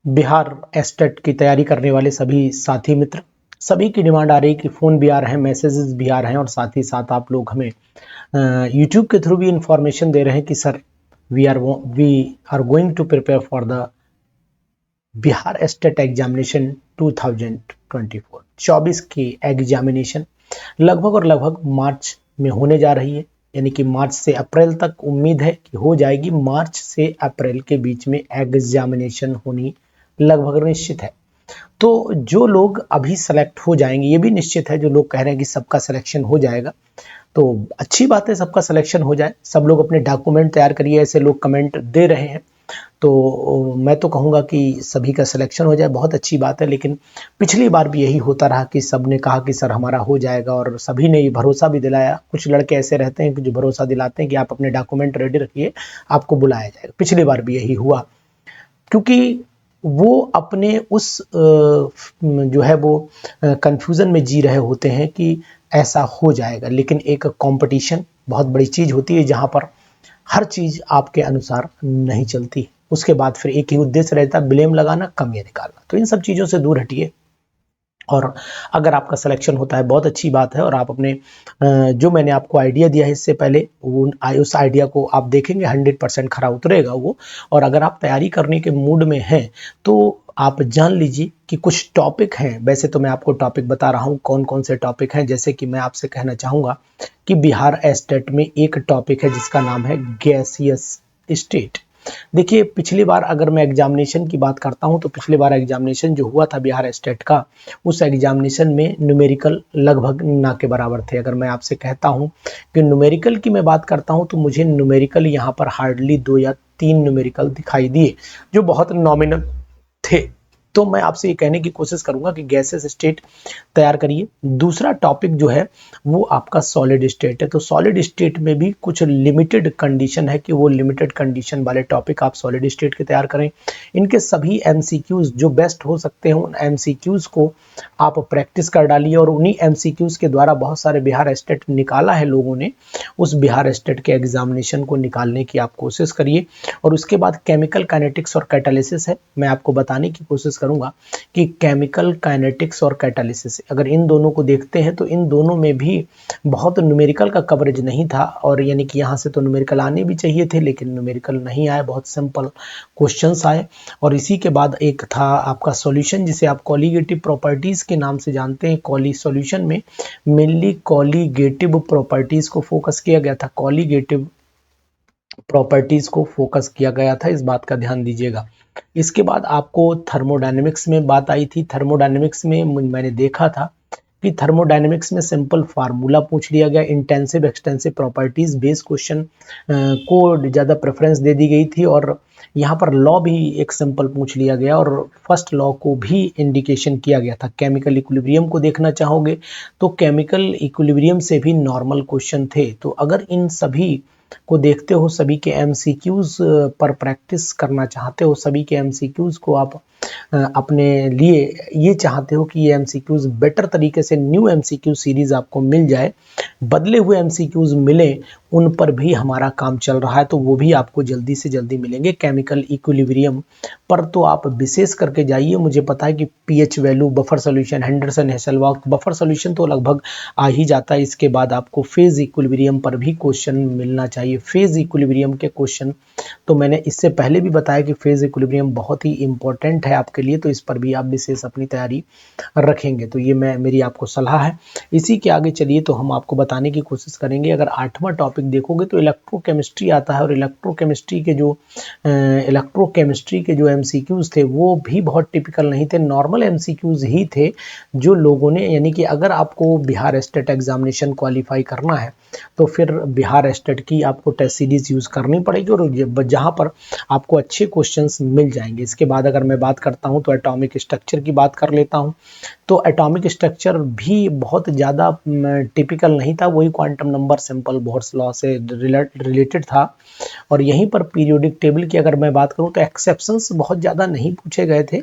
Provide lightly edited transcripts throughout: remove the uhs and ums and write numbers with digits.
Bihar estate की तैयारी करने वाले सभी साथी मित्र, सभी की डिमांड आ रही कि फ़ोन भी आ रहे हैं, मैसेजेस भी आ रहे हैं और साथ ही साथ आप लोग हमें यूट्यूब के थ्रू भी इंफॉर्मेशन दे रहे हैं कि sir we are going to prepare for the Bihar state examination 2024 24 की एग्जामिनेशन लगभग और लगभग मार्च में होने जा रही है। यानी कि मार्च से अप्रैल तक उम्मीद है कि हो जाएगी। मार्च से अप्रैल के बीच में एग्जामिनेशन होनी लगभग निश्चित है। तो जो लोग अभी सेलेक्ट हो जाएंगे, ये भी निश्चित है, जो लोग कह रहे हैं कि सबका सिलेक्शन हो जाएगा, तो अच्छी बात है, सबका सिलेक्शन हो जाए। सब लोग अपने डॉक्यूमेंट तैयार करिए, ऐसे लोग कमेंट दे रहे हैं, तो मैं तो कहूँगा कि सभी का सिलेक्शन हो जाए, बहुत अच्छी बात है। लेकिन पिछली बार भी यही होता रहा कि सब ने कहा कि सर हमारा हो जाएगा और सभी ने ये भरोसा भी दिलाया। कुछ लड़के ऐसे रहते हैं कि जो भरोसा दिलाते हैं कि आप अपने डॉक्यूमेंट रेडी रखिए, आपको बुलाया जाएगा। पिछली बार भी यही हुआ, क्योंकि वो अपने उस जो है वो कंफ्यूजन में जी रहे होते हैं कि ऐसा हो जाएगा। लेकिन एक कंपटीशन बहुत बड़ी चीज़ होती है, जहाँ पर हर चीज़ आपके अनुसार नहीं चलती। उसके बाद फिर एक ही उद्देश्य रहता है, ब्लेम लगाना, कमियां निकालना। तो इन सब चीज़ों से दूर हटिए, और अगर आपका सिलेक्शन होता है बहुत अच्छी बात है। और आप अपने जो मैंने आपको आइडिया दिया है इससे पहले, वो उस आइडिया को आप देखेंगे 100% खरा उतरेगा वो। और अगर आप तैयारी करने के मूड में हैं तो आप जान लीजिए कि कुछ टॉपिक हैं। वैसे तो मैं आपको टॉपिक बता रहा हूँ कौन कौन से टॉपिक हैं। जैसे कि मैं आपसे कहना चाहूँगा कि बिहार एस्टेट में एक टॉपिक है जिसका नाम है गैसियस स्टेट। देखिए, पिछली बार अगर मैं एग्जामिनेशन की बात करता हूं तो पिछली बार एग्जामिनेशन जो हुआ था बिहार स्टेट का, उस एग्जामिनेशन में न्यूमेरिकल लगभग ना के बराबर थे। अगर मैं आपसे कहता हूं कि न्यूमेरिकल की मैं बात करता हूं तो मुझे न्यूमेरिकल यहां पर हार्डली 2 या 3 न्यूमेरिकल दिखाई दिए, जो बहुत नॉमिनल थे। तो मैं आपसे ये कहने की कोशिश करूंगा कि गैसेस स्टेट तैयार करिए। दूसरा टॉपिक जो है वो आपका सॉलिड स्टेट है। तो सॉलिड स्टेट में भी कुछ लिमिटेड कंडीशन है कि वो लिमिटेड कंडीशन वाले टॉपिक आप सॉलिड स्टेट के तैयार करें। इनके सभी एमसीक्यूज जो बेस्ट हो सकते हैं, उन एमसीक्यूज को आप प्रैक्टिस कर डालिए, और उन्हीं एमसीक्यूज के द्वारा बहुत सारे बिहार स्टेट निकाला है लोगों ने, उस बिहार स्टेट के एग्जामिनेशन को निकालने की आप कोशिश करिए। और उसके बाद केमिकल काइनेटिक्स और कैटालिसिस है। मैं आपको बताने की कोशिश करूंगा कि केमिकल काइनेटिक्स और कैटालिसिस, अगर इन दोनों को देखते हैं तो इन दोनों में भी बहुत न्यूमेरिकल का कवरेज नहीं था। और यानी कि यहाँ से तो न्यूमेरिकल आने भी चाहिए थे, लेकिन न्यूमेरिकल नहीं आए, बहुत सिंपल क्वेश्चंस आए। और इसी के बाद एक था आपका सॉल्यूशन, जिसे आप कॉलीगेटिव प्रॉपर्टीज के नाम से जानते हैं। कॉली सॉल्यूशन में मेनली कॉलीगेटिव प्रॉपर्टीज को फोकस किया गया था, कॉलीगेटिव प्रॉपर्टीज को फोकस किया गया था, इस बात का ध्यान दीजिएगा। इसके बाद आपको थर्मोडायनेमिक्स में बात आई थी। थर्मोडायनेमिक्स में मैंने देखा था कि थर्मोडायनेमिक्स में सिंपल फार्मूला पूछ लिया गया। Intensive extensive properties based question को ज़्यादा प्रेफरेंस दे दी गई थी, और यहाँ पर लॉ भी एक सिंपल पूछ लिया गया, और फर्स्ट लॉ को भी इंडिकेशन किया गया था। केमिकल इक्विलिब्रियम को देखना चाहोगे तो केमिकल इक्विलिब्रियम से भी नॉर्मल क्वेश्चन थे। तो अगर इन सभी को देखते हो, सभी के एमसीक्यूज पर प्रैक्टिस करना चाहते हो, सभी के एमसीक्यूज को आप अपने लिए ये चाहते हो कि ये एमसीक्यूज बेटर तरीके से न्यू एमसीक्यू सीरीज आपको मिल जाए, बदले हुए एमसीक्यूज मिले, उन पर भी हमारा काम चल रहा है, तो वो भी आपको जल्दी से जल्दी मिलेंगे। केमिकल इक्विलिब्रियम पर तो आप विशेष करके जाइए। मुझे पता है कि pH value, buffer solution, Henderson Hasselbalch buffer solution तो लगभग आ ही जाता है। इसके बाद आपको फेज इक्विलिब्रियम पर भी क्वेश्चन मिलना चाहिए। फेज इक्विलिब्रियम के क्वेश्चन तो मैंने इससे पहले भी बताया कि फेज इक्विलिब्रियम बहुत ही इंपॉर्टेंट है आपके लिए, तो इस पर भी आप विशेष अपनी तैयारी रखेंगे। तो ये मेरी आपको सलाह है। इसी के आगे चलिए तो हम आपको बताने की कोशिश करेंगे। अगर 8वां टॉपिक देखोगे तो इलेक्ट्रोकेमिस्ट्री आता है, और इलेक्ट्रोकेमिस्ट्री के जो एमसीक्यूज थे वो भी बहुत टिपिकल नहीं थे, नॉर्मल एमसीक्यूज ही थे जो लोगों ने, यानी कि अगर आपको बिहार स्टेट एग्जामिनेशन क्वालिफाई करना है तो फिर बिहार स्टेट की आपको टेस्ट सीरीज यूज करनी पड़ेगी, और जहां पर आपको अच्छे क्वेश्चंस मिल जाएंगे। इसके बाद अगर मैं बात करता हूं तो एटॉमिक स्ट्रक्चर की बात कर लेता हूं। तो एटॉमिक स्ट्रक्चर भी बहुत ज़्यादा टिपिकल नहीं था, वही quantum number simple Bohr's law से रिलेटेड था। और यहीं पर पीरियोडिक टेबल की अगर मैं बात करूं तो एक्सेप्शंस बहुत ज़्यादा नहीं पूछे गए थे।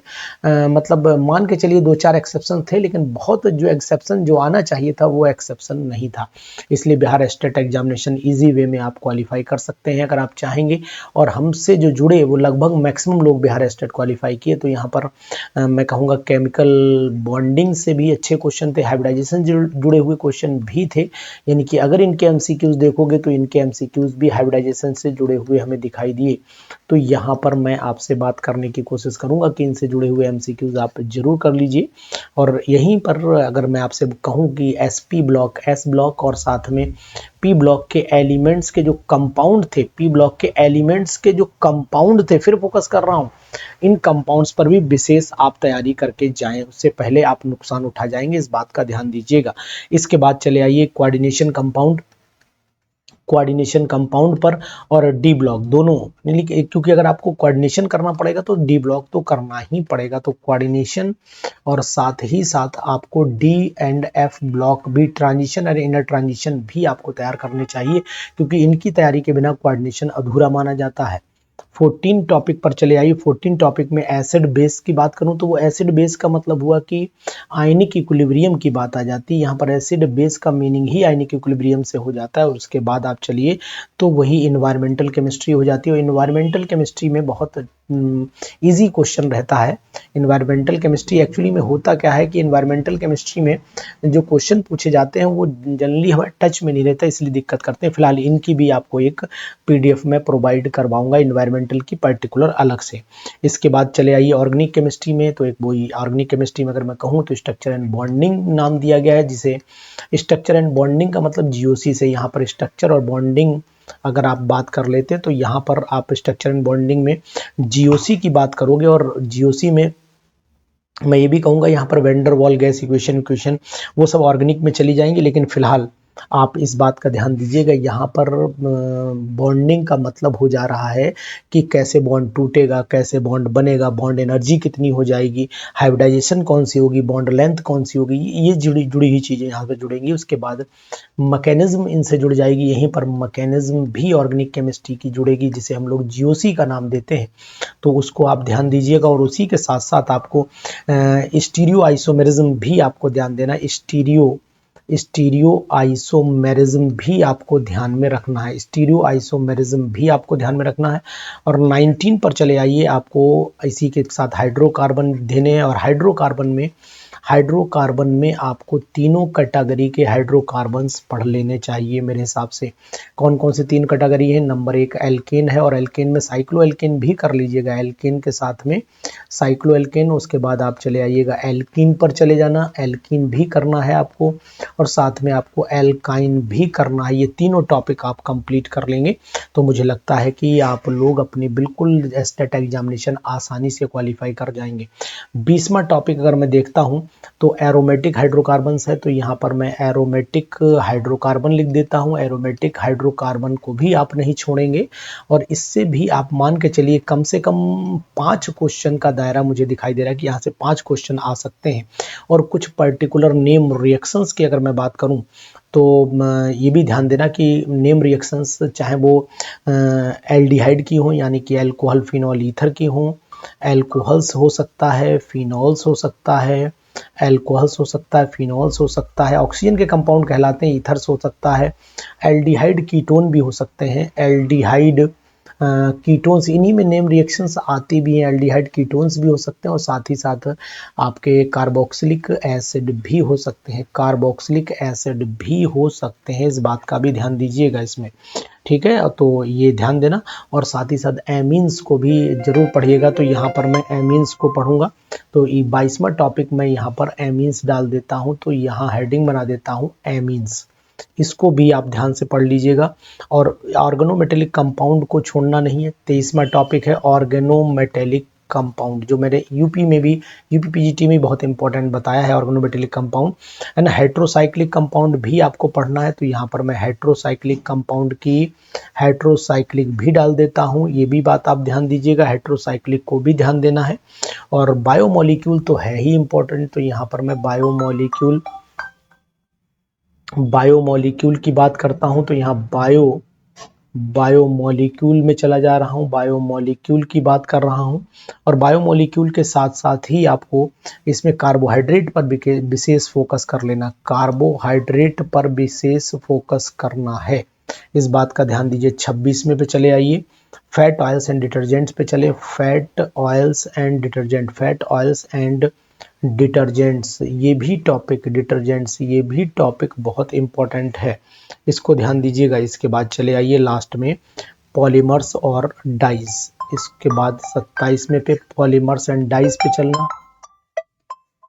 मतलब मान के चलिए 2-4 एक्सेप्शन थे, लेकिन बहुत जो एक्सेप्शन जो आना चाहिए था वो एक्सेप्शन नहीं था। इसलिए Bihar state examination easy way में आप क्वालिफाई कर सकते हैं अगर आप चाहेंगे। और हमसे जो जुड़े वो लगभग मैक्सिमम लोग बिहार स्टेट क्वालिफाई किए। तो यहाँ पर मैं कहूँगा केमिकल बॉन्डिंग से भी अच्छे क्वेश्चन थे, हाइब्रिडाइजेशन जुड़े हुए क्वेश्चन भी थे। यानी कि अगर इनके एमसीक्यूज देखोगे तो इनके एमसीक्यूज भी हाइब्रिडाइजेशन से जुड़े हुए हमें दिखाई दिए। तो यहाँ पर मैं आपसे बात करने की कोशिश करूँगा कि इनसे जुड़े हुए एमसीक्यूज आप जरूर कर लीजिए। और यहीं पर अगर मैं आपसे कहूँ कि एसपी ब्लॉक, एस ब्लॉक और साथ में पी ब्लॉक के एलिमेंट्स के जो कंपाउंड थे, पी ब्लॉक के एलिमेंट्स के जो कंपाउंड थे, फिर फोकस कर रहा हूँ, इन कंपाउंड्स पर भी विशेष आप तैयारी करके जाएं, उससे पहले आप नुकसान उठा जाएंगे, इस बात का ध्यान दीजिएगा। इसके बाद चले आइए कोऑर्डिनेशन कंपाउंड, कोऑर्डिनेशन कंपाउंड पर और डी ब्लॉक दोनों, क्योंकि अगर आपको कोऑर्डिनेशन करना पड़ेगा तो डी ब्लॉक तो करना ही पड़ेगा। तो कोऑर्डिनेशन और साथ ही साथ आपको डी एंड एफ ब्लॉक भी, ट्रांजिशन और इनर ट्रांजिशन भी आपको तैयार करने चाहिए, क्योंकि इनकी तैयारी के बिना कोऑर्डिनेशन अधूरा माना जाता है। 14 टॉपिक पर चले आइए। 14 टॉपिक में एसिड बेस की बात करूं तो वो एसिड बेस का मतलब हुआ कि आयनिक इक्विलिब्रियम की बात आ जाती है। यहाँ पर एसिड बेस का मीनिंग ही आयनिक इक्विलिब्रियम से हो जाता है। और उसके बाद आप चलिए तो वही इन्वायरमेंटल केमिस्ट्री हो जाती है। और इन्वायरमेंटल केमिस्ट्री में बहुत इजी क्वेश्चन रहता है। इन्वायरमेंटल केमिस्ट्री एक्चुअली में होता क्या है कि इन्वायरमेंटल केमिस्ट्री में जो क्वेश्चन पूछे जाते हैं वो जनरली हमारे टच में नहीं रहता, इसलिए दिक्कत करते हैं। फिलहाल इनकी भी आपको एक पीडीएफ में प्रोवाइड करवाऊंगा इन्वायरमेंटल की पर्टिकुलर अलग से। इसके बाद चले आइए ऑर्गेनिक केमिस्ट्री में। तो एक वही ऑर्गेनिक केमिस्ट्री में अगर मैं कहूँ तो स्ट्रक्चर एंड बॉन्डिंग नाम दिया गया है, जिसे स्ट्रक्चर एंड बॉन्डिंग का मतलब जीओसी से, यहाँ पर स्ट्रक्चर और बॉन्डिंग अगर आप बात कर लेते हैं तो यहाँ पर आप स्ट्रक्चर एंड बॉन्डिंग में जीओसी की बात करोगे। और जीओसी में मैं ये भी कहूँगा यहाँ पर वेंडर वॉल गैस इक्वेशन वो सब ऑर्गेनिक में चली जाएंगी। लेकिन फिलहाल आप इस बात का ध्यान दीजिएगा, यहाँ पर बॉन्डिंग का मतलब हो जा रहा है कि कैसे बॉन्ड टूटेगा, कैसे बॉन्ड बनेगा, बॉन्ड एनर्जी कितनी हो जाएगी, हाइब्रिडाइजेशन कौन सी होगी, बॉन्ड लेंथ कौन सी होगी, ये जुड़ी हुई चीज़ें यहाँ पर जुड़ेंगी। उसके बाद मैकेनिज्म इनसे जुड़ जाएगी। यहीं पर मैकेनिज्म भी ऑर्गेनिक केमिस्ट्री की जुड़ेगी, जिसे हम लोग जीओसी का नाम देते हैं। तो उसको आप ध्यान दीजिएगा। और उसी के साथ साथ आपको स्टीरियो आइसोमेरिज्म भी आपको ध्यान देना है। स्टीरियो आइसोमेरिज्म भी आपको ध्यान में रखना है। स्टीरियो आइसोमेरिज्म भी आपको ध्यान में रखना है। और 19 पर चले आइए, आपको इसी के साथ हाइड्रोकार्बन देने हैं। और हाइड्रोकार्बन में आपको तीनों कैटेगरी के हाइड्रोकार्बन्स पढ़ लेने चाहिए मेरे हिसाब से। कौन कौन से तीन कैटेगरी है? नंबर 1 एल्केन है, और एल्केन में साइक्लो एल्केन भी कर लीजिएगा, एल्केन के साथ में साइक्लो एल्केन। उसके बाद आप चले आइएगा एल्कीन पर चले जाना, एल्कीन भी करना है आपको, और साथ में आपको एल्काइन भी करना है। ये तीनों टॉपिक आप कंप्लीट कर लेंगे तो मुझे लगता है कि आप लोग अपनी बिल्कुल स्टेट एग्जामिनेशन आसानी से क्वालिफाई कर जाएंगे। 20वां टॉपिक अगर मैं देखता हूं तो एरोमेटिक हाइड्रोकार्बन्स है। तो यहाँ पर मैं एरोमेटिक हाइड्रोकार्बन लिख देता हूँ। एरोमेटिक हाइड्रोकार्बन को भी आप नहीं छोड़ेंगे। और इससे भी आप मान के चलिए कम से कम 5 क्वेश्चन का दायरा मुझे दिखाई दे रहा है कि यहाँ से 5 क्वेश्चन आ सकते हैं। और कुछ पर्टिकुलर नेम रिएक्शंस की अगर मैं बात करूँ तो ये भी ध्यान देना कि नेम रिएक्शंस चाहे वो एल्डिहाइड की हो, यानी कि अल्कोहल फिनॉल ईथर की हो, एल्कोहल्स हो सकता है, फिनॉल्स हो सकता है, एल्कोहल्स हो सकता है, फिनॉल्स हो सकता है, ऑक्सीजन के कंपाउंड कहलाते हैं, ईथर्स हो सकता है, एल्डिहाइड कीटोन भी हो सकते हैं, एल्डिहाइड कीटोन्स, इन्हीं में नेम रिएक्शंस आती भी हैं, एल्डिहाइड कीटोन्स भी हो सकते हैं। और साथ ही साथ आपके कार्बोक्सिलिक एसिड भी हो सकते हैं, कार्बोक्सिलिक एसिड भी हो सकते हैं। इस बात का भी ध्यान दीजिएगा इसमें, ठीक है। तो ये ध्यान देना। और साथ ही साथ एमीन्स को भी जरूर पढ़िएगा। तो यहाँ पर मैं एमीन्स को पढ़ूंगा। तो 22वां टॉपिक मैं यहाँ पर एमीन्स डाल देता हूँ। तो यहाँ हेडिंग बना देता हूँ एमीन्स, इसको भी आप ध्यान से पढ़ लीजिएगा। और ऑर्गेनोमेटेलिक कंपाउंड को छोड़ना नहीं है। 23वां टॉपिक है ऑर्गेनोमेटेलिक कंपाउंड, जो मेरे यूपी पीजीटी में बहुत इंपॉर्टेंट बताया है organometallic compound. And hydrocyclic compound भी आपको पढ़ना है। तो यहाँ पर मैं हाइड्रोसाइक्लिक कंपाउंड की हाइड्रोसाइक्लिक भी डाल देता हूँ। ये भी बात आप ध्यान दीजिएगा, हाइड्रोसाइक्लिक को भी ध्यान देना है। और बायोमोलिक्यूल तो है ही इंपॉर्टेंट। तो यहाँ पर मैं बायोमोलिक्यूल की बात करता हूं। तो यहाँ बायोमोलिक्यूल में चला जा रहा हूं, बायोमोलिक्यूल की बात कर रहा हूं। और बायोमोलिक्यूल के साथ साथ ही आपको इसमें कार्बोहाइड्रेट पर विशेष फोकस कर लेना, कार्बोहाइड्रेट पर विशेष फोकस करना है। इस बात का ध्यान दीजिए। 26वें पे चले आइए, फैट ऑयल्स एंड डिटर्जेंट्स पे चले। Fat oils and detergent, fat oils and detergents, ये भी टॉपिक, डिटर्जेंट्स ये भी टॉपिक बहुत इंपॉर्टेंट है, इसको ध्यान दीजिएगा। इसके बाद चले आइए लास्ट में पॉलीमर्स और डाइज। इसके बाद 27वें पे पॉलीमर्स एंड डाइज पे चलना,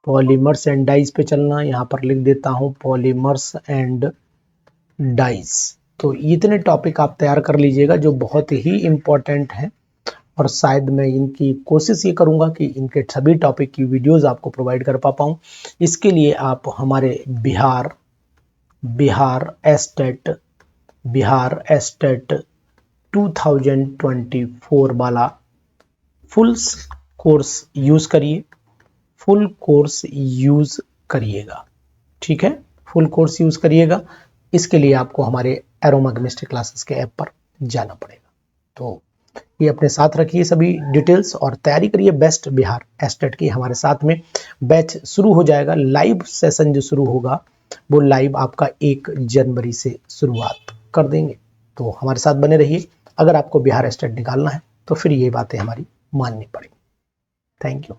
पॉलीमर्स एंड डाइज पे चलना। यहाँ पर लिख देता हूँ पॉलीमर्स एंड डाइज। तो इतने टॉपिक आप तैयार कर लीजिएगा जो बहुत ही इम्पोर्टेंट हैं, और शायद मैं इनकी कोशिश ये करूंगा कि इनके सभी टॉपिक की वीडियोस आपको प्रोवाइड कर पाऊँ। इसके लिए आप हमारे बिहार एस्टेट 2024 वाला फुल कोर्स यूज करिए, फुल कोर्स यूज करिएगा, ठीक है, फुल कोर्स यूज करिएगा। इसके लिए आपको हमारे एरोमा केमिस्ट्री क्लासेस के ऐप पर जाना पड़ेगा। तो ये अपने साथ रखिए सभी डिटेल्स और तैयारी करिए बेस्ट बिहार एस्टेट की। हमारे साथ में बैच शुरू हो जाएगा, लाइव सेशन जो शुरू होगा वो लाइव आपका 1 जनवरी से शुरुआत कर देंगे। तो हमारे साथ बने रहिए। अगर आपको बिहार एस्टेट निकालना है तो फिर ये बातें हमारी माननी पड़ेगी। Thank you.